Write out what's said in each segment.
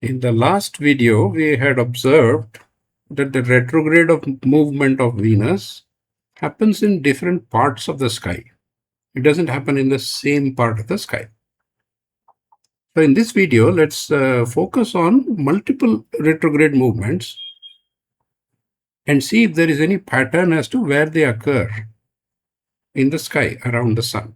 In the last video, we had observed that the retrograde of movement of Venus happens in different parts of the sky. It doesn't happen in the same part of the sky. So in this video, let's focus on multiple retrograde movements and see if there is any pattern as to where they occur in the sky around the sun.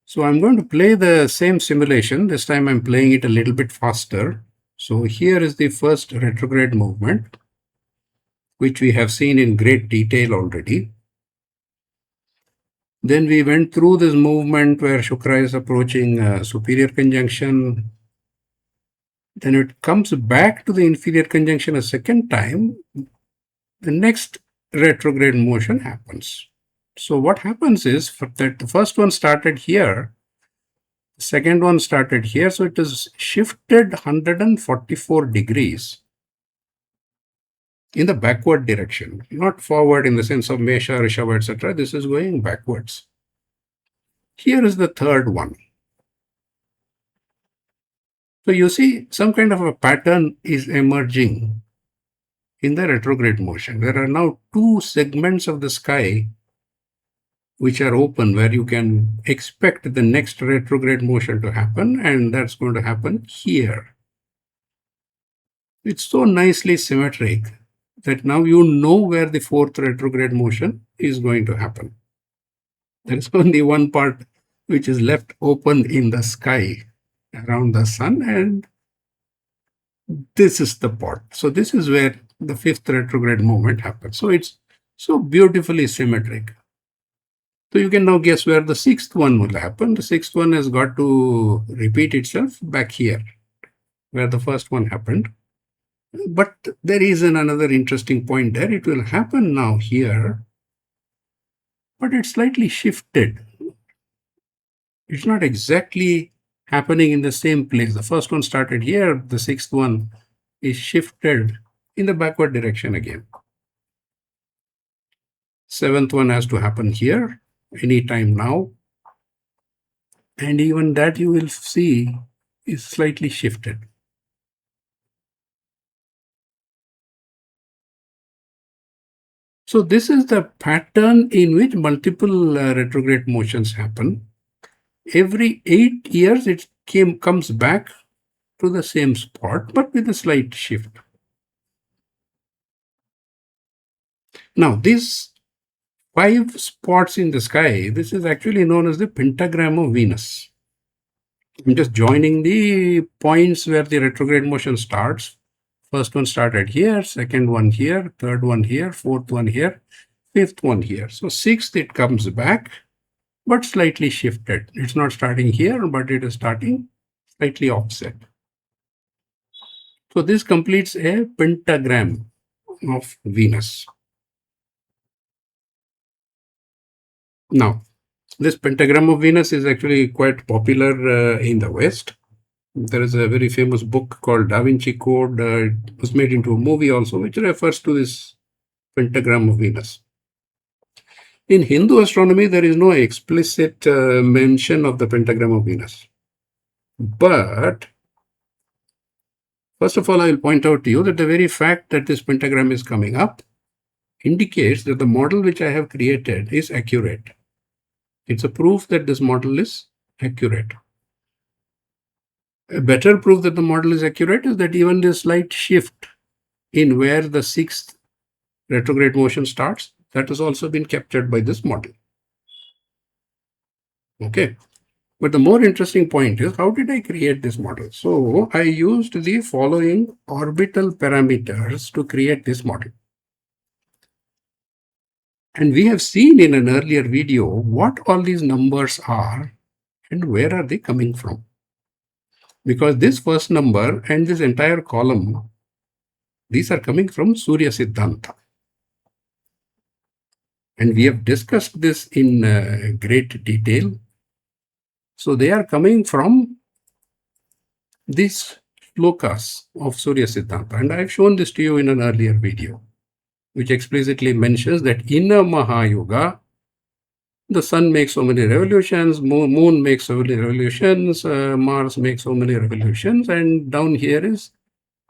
So I'm going to play the same simulation. This time I'm playing it a little bit faster. So here is the first retrograde movement, which we have seen in great detail already. Then we went through this movement where Shukra is approaching superior conjunction. Then it comes back to the inferior conjunction a second time. The next retrograde motion happens. So what happens is that the first one started here, the second one started here, so it is shifted 144 degrees in the backward direction, not forward in the sense of Mesha, Rishabha, etc. This is going backwards. Here is the third one. So you see some kind of a pattern is emerging in the retrograde motion. There are now two segments of the sky which are open where you can expect the next retrograde motion to happen, and that's going to happen here. It's so nicely symmetric that now you know where the fourth retrograde motion is going to happen. There is only one part which is left open in the sky around the sun, and this is the part. So this is where the fifth retrograde movement happens. So it's so beautifully symmetric. So you can now guess where the sixth one will happen. The sixth one has got to repeat itself back here, where the first one happened. But there is another interesting point there. It will happen now here, but it's slightly shifted. It's not exactly happening in the same place. The first one started here, the sixth one is shifted in the backward direction again. Seventh one has to happen here anytime now. And even that you will see is slightly shifted. So this is the pattern in which multiple retrograde motions happen. Every 8 years it comes back to the same spot, but with a slight shift. Now these 5 spots in the sky, this is actually known as the Pentagram of Venus. I'm just joining the points where the retrograde motion starts. First one started here, second one here, third one here, fourth one here, fifth one here. So sixth it comes back, but slightly shifted. It's not starting here, but it is starting slightly offset. So this completes a pentagram of Venus. Now, this pentagram of Venus is actually quite popular in the West. There is a very famous book called Da Vinci Code. It was made into a movie also, which refers to this pentagram of Venus. In Hindu astronomy, there is no explicit mention of the pentagram of Venus. But first of all, I will point out to you that the very fact that this pentagram is coming up indicates that the model which I have created is accurate. It's a proof that this model is accurate. A better proof that the model is accurate is that even this slight shift in where the sixth retrograde motion starts, that has also been captured by this model. Okay. But the more interesting point is, how did I create this model? So I used the following orbital parameters to create this model. And we have seen in an earlier video what all these numbers are and where are they coming from. Because this first number and this entire column, these are coming from Surya Siddhanta. And we have discussed this in great detail. So they are coming from these shlokas of Surya Siddhanta. And I have shown this to you in an earlier video, which explicitly mentions that in a Mahayuga, The sun makes so many revolutions, moon makes so many revolutions, Mars makes so many revolutions, and down here is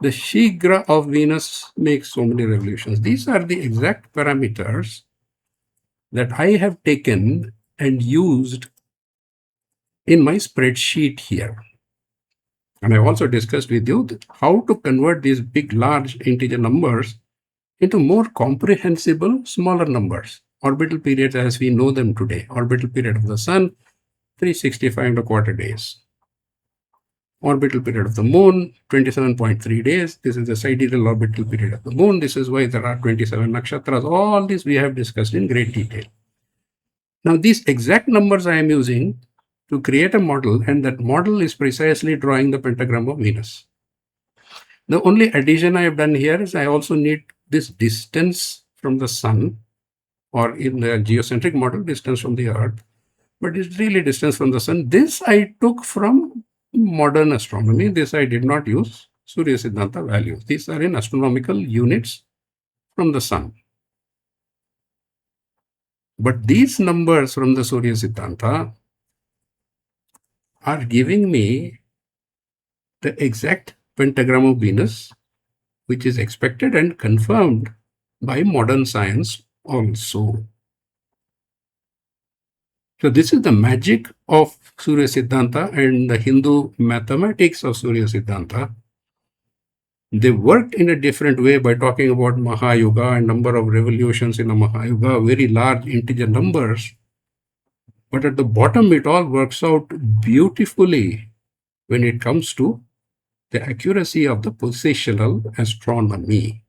the Shigra of Venus makes so many revolutions. These are the exact parameters that I have taken and used in my spreadsheet here. And I've also discussed with you how to convert these big, large integer numbers into more comprehensible, smaller numbers. Orbital periods as we know them today. Orbital period of the sun, 365 and a quarter days. Orbital period of the moon, 27.3 days. This is the sidereal orbital period of the moon. This is why there are 27 nakshatras. All this we have discussed in great detail. Now, these exact numbers I am using to create a model, and that model is precisely drawing the pentagram of Venus. The only addition I have done here is I also need this distance from the sun, or in the geocentric model, distance from the earth, but it's really distance from the sun. This I took from modern astronomy. This I did not use Surya Siddhanta values. These are in astronomical units from the sun. But these numbers from the Surya Siddhanta are giving me the exact pentagram of Venus, which is expected and confirmed by modern science also. So this is the magic of Surya Siddhanta and the Hindu mathematics of Surya Siddhanta. They worked in a different way by talking about Mahayuga and number of revolutions in a Mahayuga, very large integer numbers. But at the bottom, it all works out beautifully when it comes to the accuracy of the positional astronomy.